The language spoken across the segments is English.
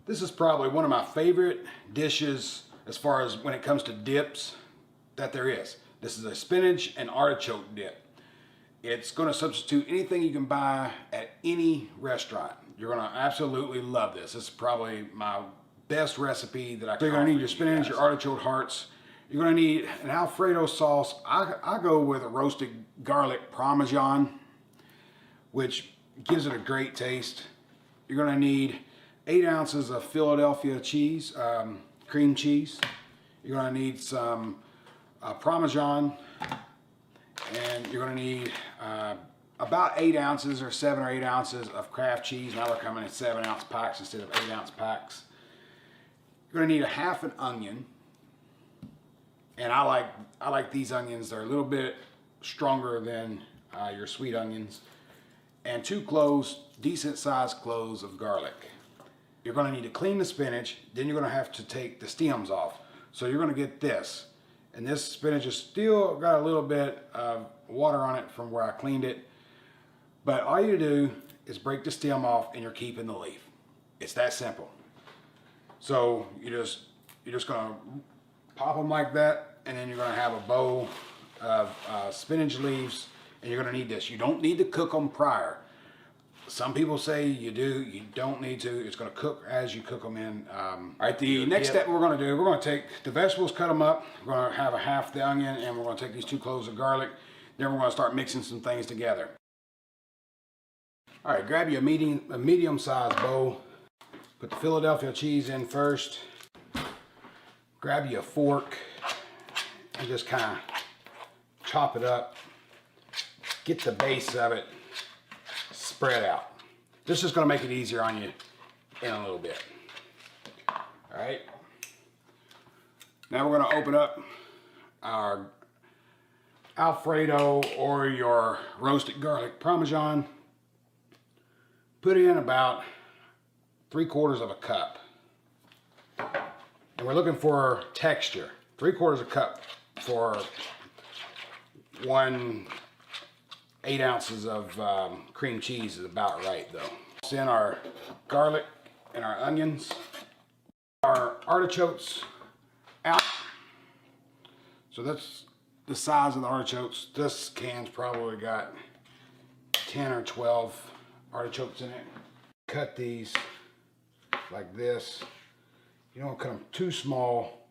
This is probably one of my favorite dishes as far as when it comes to dips that there is. This is a spinach and artichoke dip. It's going to substitute anything you can buy at any restaurant. You're going to absolutely love this. This is probably my best recipe that I can. So you're going to need your spinach, your artichoke hearts. You're going to need an Alfredo sauce. I go with a roasted garlic Parmesan, which gives it a great taste. You're going to need 8 ounces of Philadelphia cheese, cream cheese. You're going to need some Parmesan, and you're going to need about 8 ounces or 7 or 8 ounces of Kraft cheese. Now they're coming in 7-ounce packs instead of 8-ounce packs. You're going to need a half an onion, and I like these onions. They're a little bit stronger than your sweet onions, and 2 cloves, decent sized cloves of garlic. You're going to need to clean the spinach, then you're going to have to take the stems off. So you're going to get this. And this spinach has still got a little bit of water on it from where I cleaned it. But all you do is break the stem off and you're keeping the leaf. It's that simple. So you're just going to pop them like that, and then you're going to have a bowl of spinach leaves, and you're going to need this. You don't need to cook them prior. Some people say you do, you don't need to. It's going to cook as you cook them in. All right, the next step we're going to do, we're going to take the vegetables, cut them up. We're going to have a half the onion, and we're going to take these 2 cloves of garlic. Then we're going to start mixing some things together. All right, grab you a medium-sized bowl. Put the Philadelphia cheese in first. Grab you a fork and just kind of chop it up. Get the base of it spread out. This is going to make it easier on you in a little bit. All right. Now we're going to open up our Alfredo or your roasted garlic Parmesan. Put in about 3/4 of a cup. And we're looking for texture. 3/4 of a cup for 8 ounces of cream cheese is about right though. It's in our garlic and our onions. Our artichokes out. So that's the size of the artichokes. This can's probably got 10 or 12 artichokes in it. Cut these like this. You don't cut them too small,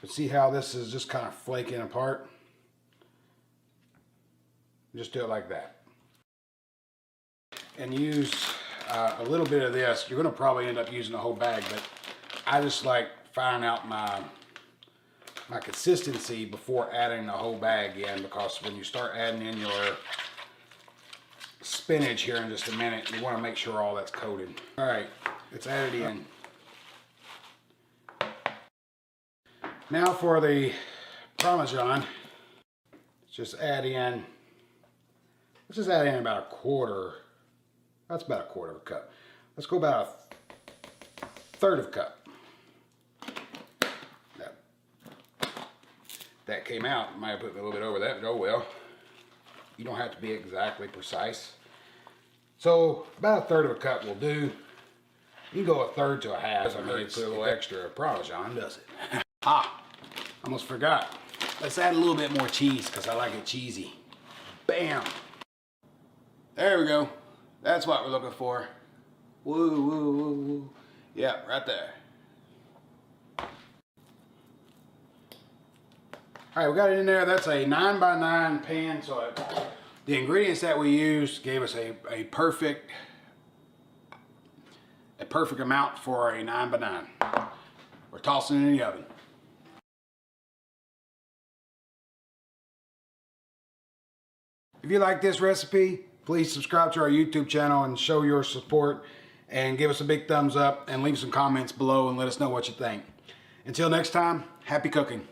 but see how this is just kind of flaking apart? Just do it like that. And use a little bit of this. You're going to probably end up using the whole bag, but I just like finding out my consistency before adding the whole bag in, because when you start adding in your spinach here in just a minute, you want to make sure all that's coated. All right, it's added in. Now for the Parmesan, let's just add in about 1/4. That's about 1/4 of a cup. Let's go about 1/3 of a cup. That came out. Might have put a little bit over that, but oh well. You don't have to be exactly precise. So about 1/3 of a cup will do. You can go 1/3 to a half. I mean, put a little extra Parmesan, does it? Almost forgot. Let's add a little bit more cheese because I like it cheesy. Bam! There we go. That's what we're looking for. Woo, woo, woo, woo. Yeah, right there. All right, we got it in there. That's a 9x9 pan. So the ingredients that we used gave us a perfect amount for a 9x9. We're tossing it in the oven. If you like this recipe, please subscribe to our YouTube channel and show your support, and give us a big thumbs up and leave some comments below and let us know what you think. Until next time, happy cooking.